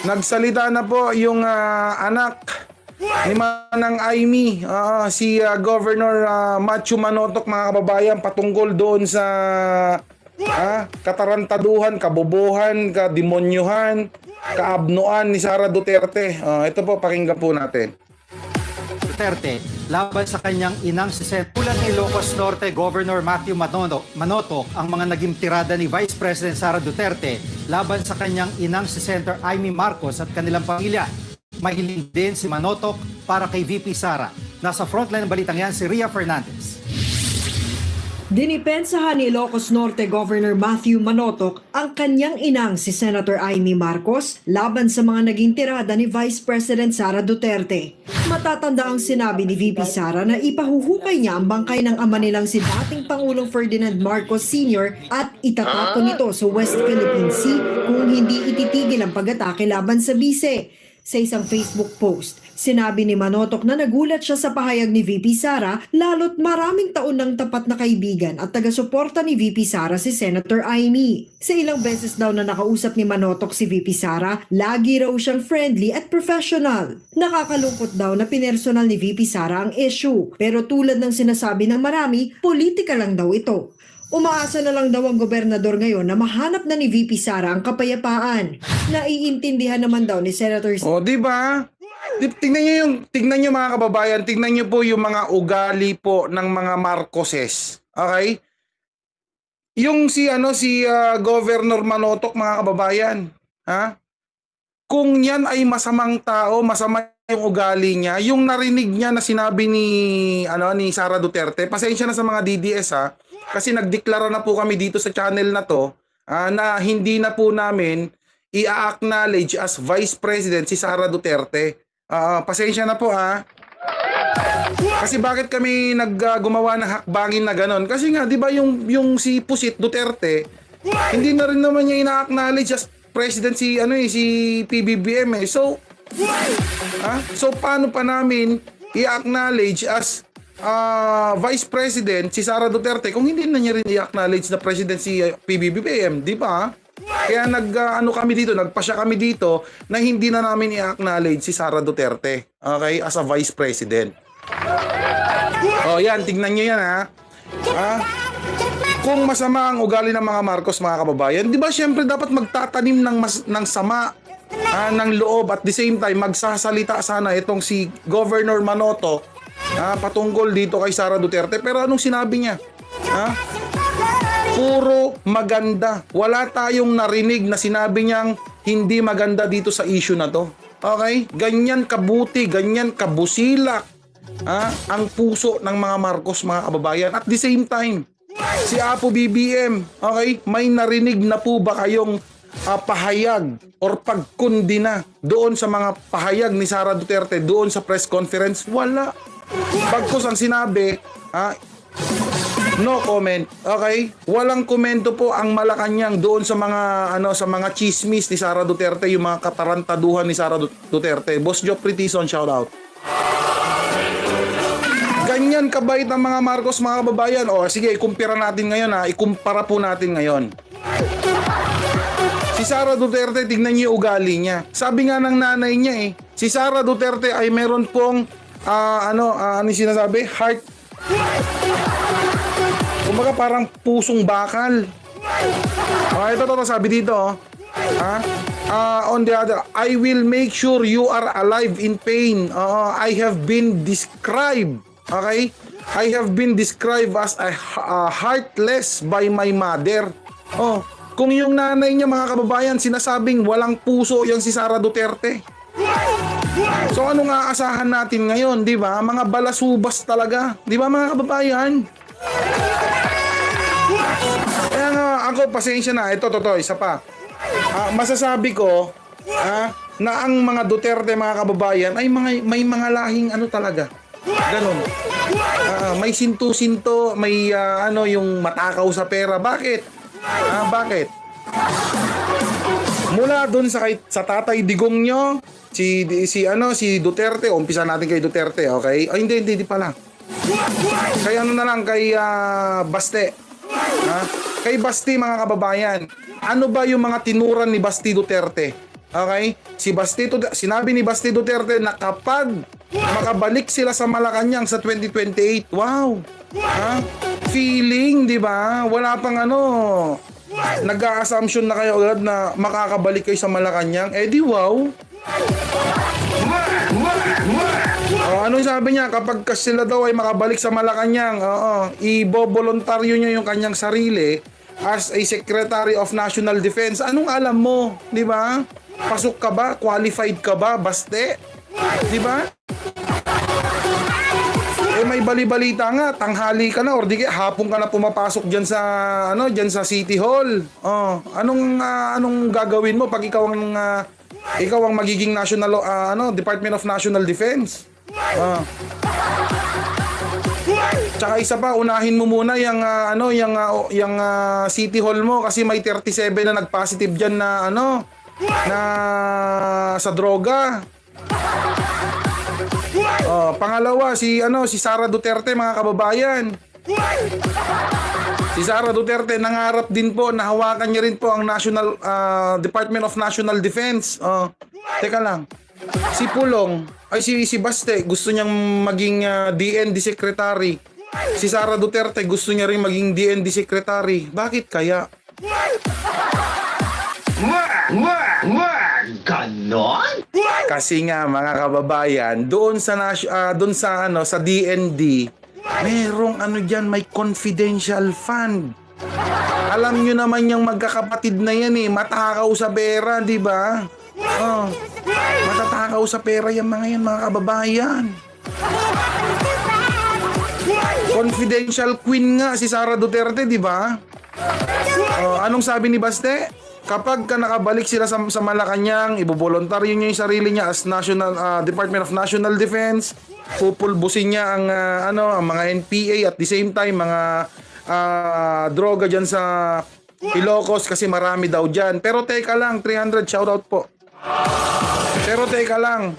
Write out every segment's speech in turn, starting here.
Nagsalita na po yung anak ni Manang Aimee, si Governor Matthew Manotoc, mga kababayan, patungkol doon sa katarantaduhan, kabobohan, kademonyuhan, kaabnuan ni Sara Duterte. Ito po, pakinggan po natin. Duterte laban sa kanyang inang si Tulad ni Ilocos Norte Governor Matthew Manotoc ang mga naging tirada ni Vice President Sara Duterte laban sa kanyang inang si Senator Aimee Marcos at kanilang pamilya. Mahiling din si Manotoc para kay VP Sara. Nasa frontline ng balitang yan si Ria Fernandez. Dinipensahan ni Ilocos Norte Governor Matthew Manotoc ang kanyang inang si Senator Aimee Marcos laban sa mga naging tirada ni Vice President Sara Duterte. Matatanda ang sinabi ni VP Sara na ipahuhukay niya ang bangkay ng ama nilang si dating Pangulong Ferdinand Marcos Sr. at itatapon ito sa West Philippine Sea kung hindi ititigil ang pag-atake laban sa bise. Sa isang Facebook post, sinabi ni Manotoc na nagulat siya sa pahayag ni VP Sara lalo't maraming taon ng tapat na kaibigan at taga-suporta ni VP Sara si Senator Aimee. Sa ilang beses daw na nakausap ni Manotoc si VP Sara, lagi raw siyang friendly at professional. Nakakalungkot daw na pinersonal ni VP Sara ang issue, pero tulad ng sinasabi ng marami, politika lang daw ito. Umaasa na lang daw ang gobernador ngayon na mahanap na ni VP Sara ang kapayapaan. Naiintindihan naman daw ni Senator... Di ba? Tingnan niyo mga kababayan, tingnan niyo po yung mga ugali po ng mga Marcoses. Okay? Yung si Governor Manotoc, mga kababayan, kung yan ay masamang tao, masama yung ugali niya, yung narinig niya na sinabi ni Sara Duterte, pasensya na sa mga DDS kasi nagdeklara na po kami dito sa channel na to na hindi na po namin i-acknowledge as Vice President si Sara Duterte. Pasensya na po Kasi bakit kami gumawa ng hakbangin na ganon? Kasi nga, di ba yung si Pusit Duterte, hindi na rin naman niya ina-acknowledge as President si PBBM eh. So paano pa namin i-acknowledge as Vice President si Sara Duterte kung hindi na niya rin i-acknowledge na President si PBBM, di ba? Kaya nagpasya kami dito na hindi na namin i-acknowledge si Sara Duterte, okay, as a Vice President. Yan, tignan niyo yan Kung masama ang ugali ng mga Marcos, mga kababayan, di ba syempre dapat magtatanim ng sama ng loob at the same time magsasalita sana itong si Governor Manotoc patungkol dito kay Sara Duterte. Pero anong sinabi niya? Puro maganda. Wala tayong narinig na sinabi niyang hindi maganda dito sa issue na to. Okay? Ganyan kabuti, ganyan kabusilak ang puso ng mga Marcos, mga kababayan. At the same time, si Apo BBM, okay, may narinig na po ba kayong pahayag or pagkundina doon sa mga pahayag ni Sara Duterte doon sa press conference? Wala. Bagkus ang sinabi, no comment. Okay? Walang komento po ang Malacanang doon sa mga chismis ni Sara Duterte, yung mga katarantaduhan ni Sara Duterte. Boss Joe Pretison, shout out. Ganyan kabait ang mga Marcos, mga kababayan. Sige, ikumpara natin ngayon ikumpara po natin ngayon. Si Sara Duterte, tignan niyo ugali niya. Sabi nga ng nanay niya si Sara Duterte ay meron pong ano sinasabi? Heart. Kumbaga parang pusong bakal. Ito sabi dito. On the other, I will make sure you are alive in pain. I have been described. Okay? I have been described as a heartless by my mother. Kung yung nanay niya, mga kababayan, sinasabing walang puso yung si Sara Duterte. So ano nga asahan natin ngayon, di ba? Mga balasubas talaga, di ba mga kababayan? Kaya nga ako, pasensya na, ito isa pa. Masasabi ko na ang mga Duterte, mga kababayan, ay may mga lahing talaga. Ganon. May sinto-sinto, may yung matakaw sa pera. Bakit? Bakit? Mula doon sa Tatay Digong nyo, si Duterte, umpisa natin kay Duterte, okay? Hindi pala. Kaya na lang kay Baste. Kay Basti, mga kababayan, ano ba yung mga tinuran ni Basti Duterte? Okay? Sinabi ni Basti Duterte na kapag makabalik sila sa Malacanang sa 2028, wow! Ha? Feeling, di ba? Wala pang nag-a-assumption na kayo agad na makakabalik kayo sa Malacanang. Eh di wow! Ano sabi niya? Kapag sila daw ay makabalik sa Malacanang, ibobolontaryo niya yung kanyang sarili as a Secretary of National Defense. Anong alam mo? Di ba? Pasok ka ba? Qualified ka ba? Baste? Di ba? Eh may bali-balita nga, tanghali ka na or di hapon ka na pumapasok diyan sa diyan sa City Hall. Anong gagawin mo pag ikaw ang magiging national Department of National Defense? Tsaka isa pa, unahin mo muna yung City Hall mo kasi may 37 na nag-positive diyan na na sa droga. Pangalawa si Sara Duterte, mga kababayan. Si Sara Duterte nangarap din po na hawakan niya rin po ang Department of National Defense. Teka lang. Si Pulong, si Baste gusto niyang maging DND Secretary. Si Sara Duterte gusto niya rin maging DND Secretary. Bakit kaya? Ganon? Kasi nga mga kababayan, doon sa DND, merong may confidential fund. Alam nyo naman yung magkakapatid na yan matakaw sa pera, di ba? Matatakaw sa pera yung mga kababayan. Confidential queen nga si Sara Duterte, di ba? Anong sabi ni Baste? Kapag nakabalik sila sa Malacanang, ibobolontaryo niya yung sarili niya as Department of National Defense. Pupulbusin niya ang mga NPA at the same time mga droga diyan sa Ilocos kasi marami daw diyan. Pero teka lang, 300 shoutout po. Pero teka lang,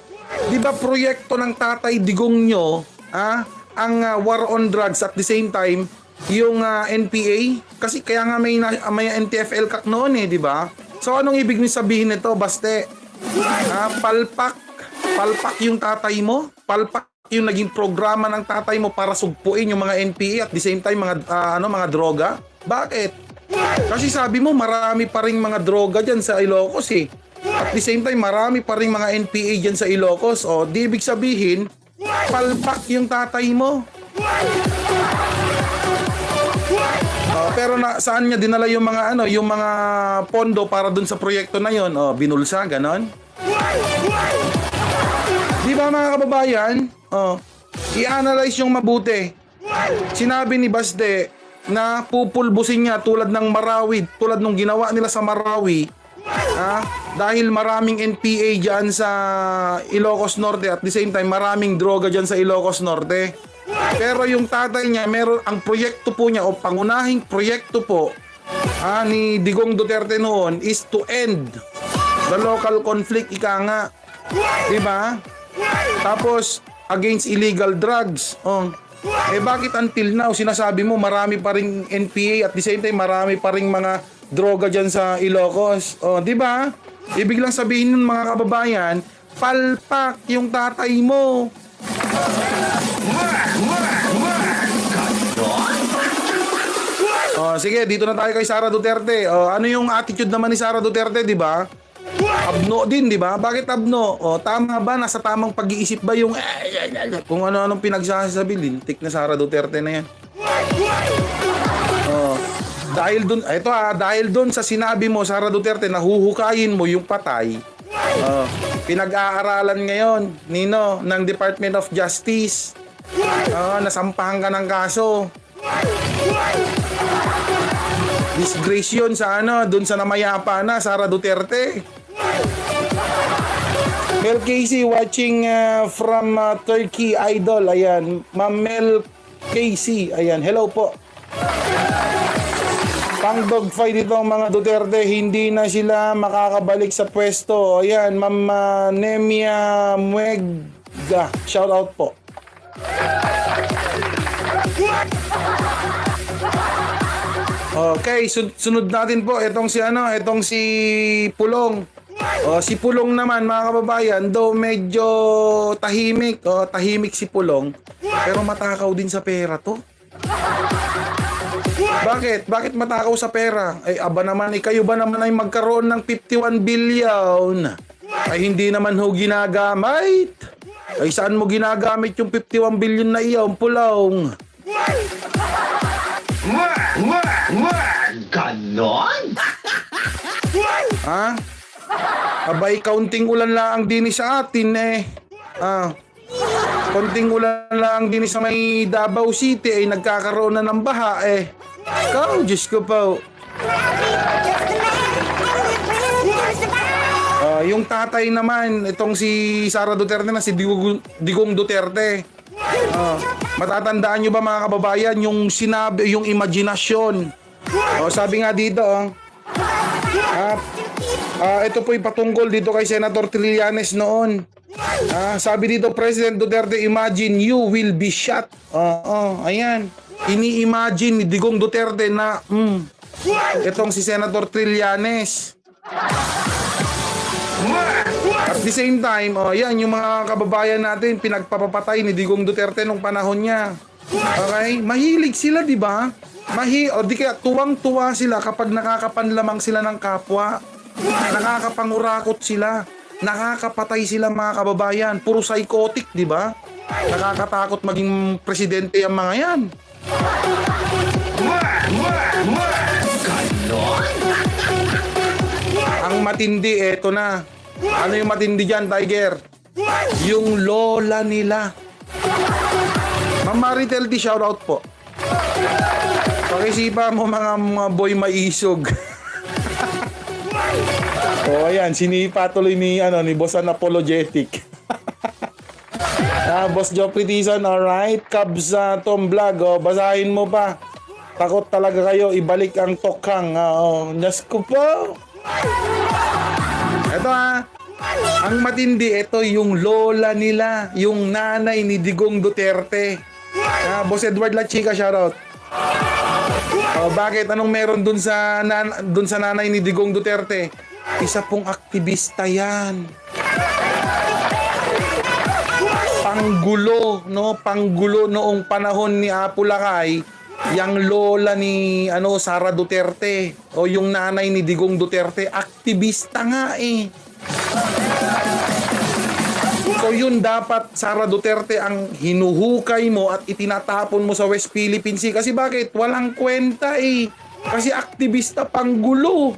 'di ba proyekto ng Tatay Digong nyo, ang war on drugs at the same time yung NPA, kasi kaya nga may NTFL kak noon di ba? So anong ibig sabihin nito, Baste? Palpak yung tatay mo, palpak yung naging programa ng tatay mo para sugpuin yung mga NPA at the same time mga droga. Bakit? Kasi sabi mo marami pa ring mga droga diyan sa Ilocos At the same time marami pa ring mga NPA diyan sa Ilocos. Di ibig sabihin palpak yung tatay mo. Pero saan niya dinala yung mga pondo para dun sa proyekto na yon? Binulsa, ganon? Di ba mga kababayan? I-analyze yung mabuti. Sinabi ni Baste na pupulbusin niya tulad ng Marawi, tulad nung ginawa nila sa Marawi, dahil maraming NPA dyan sa Ilocos Norte at the same time maraming droga dyan sa Ilocos Norte. Pero yung tatay niya, ang proyekto po niya o pangunahing proyekto po ni Digong Duterte noon is to end the local conflict, ika nga. Diba? Tapos, against illegal drugs. Bakit until now, sinasabi mo marami pa ring NPA at the same time marami pa ring mga droga dyan sa Ilocos. Diba? Ibig lang sabihin nun mga kababayan, palpak yung tatay mo. Sige, dito na tayo kay Sara Duterte. Ano yung attitude naman ni Sara Duterte, di ba? Abno din, di ba? Bakit abno? Tama ba? Nasa tamang pag-iisip ba yung kung ano-anong pinagsasabi? Lintik na Sara Duterte na yan. Dahil dun sa sinabi mo, Sara Duterte, nahuhukayin mo yung patay. Pinag-aaralan ngayon, Nino, ng Department of Justice. Nasampahan ka ng kaso. Disgrace yun sa dun sa namayapa na, Sara Duterte. Mel Casey watching from Turkey, Idol. Ayan, Ma'am Mel Casey. Ayan, hello po. Pang dogfight itong mga Duterte, hindi na sila makakabalik sa pwesto. Ayan, Ma'am Nemia Muega. Shout out po. Okay, sunod natin po itong si Pulong. O, si Pulong naman, mga kababayan, though medyo tahimik, tahimik si Pulong, pero matakaw din sa pera to. Bakit? Bakit matakaw sa pera? Ay, aba naman, kayo ba naman ay magkaroon ng 51 billion? Ay, hindi naman ho ginagamit. Ay, saan mo ginagamit yung 51 billion na iyon, Pulong? Ganon? Ha? Abay, kaunting ulan lang din sa atin konting ulan lang din sa may Davao City ay nagkakaroon na ng baha Ikaw, Diyos ko po. Yung tatay naman, itong si Sara Duterte na si Digong Duterte. Matatandaan nyo ba mga kababayan yung sinabi, yung imaginasyon. Sabi nga dito, ito po'y patungkol dito kay Senator Trillanes noon. Sabi dito, President Duterte, imagine you will be shot. Ayan. Ini-imagine ni Digong Duterte na itong si Senator Trillanes. At the same time, yan yung mga kababayan natin pinagpapatay ni Digong Duterte nung panahon niya. Okay? Mahilig sila, di ba? Di kaya tuwang-tuwa sila kapag nakakapanlamang sila ng kapwa. Nakakapangurakot sila. Nakakapatay sila mga kababayan. Puro psychotic, di ba? Nakakatakot maging presidente ang mga yan. Ang matindi, eto na. Ano yung matindi dyan, Tiger? Yung lola nila. Ma'am Maritel, di shoutout po. Pakisipa mo mga boy maisog. Ayan, sinipa tuloy ni Boss Apologetic. Boss Joffrey Tizon, alright. Cubs Tom Vlog, basahin mo pa. Takot talaga kayo, ibalik ang tokhang. Diyos ko po. Ito ang matindi, ito yung lola nila, yung nanay ni Digong Duterte. Boss Edward La Chica, shoutout. Bakit? Anong meron dun sa nanay ni Digong Duterte? Isa pong aktivista yan. Panggulo, no? Panggulo noong panahon ni Apo Lakay, yang lola ni Sara Duterte o yung nanay ni Digong Duterte, aktivista nga So yun dapat, Sara Duterte, ang hinuhukay mo at itinatapon mo sa West Philippine Sea. Kasi bakit? Walang kwenta Kasi aktivista, panggulo.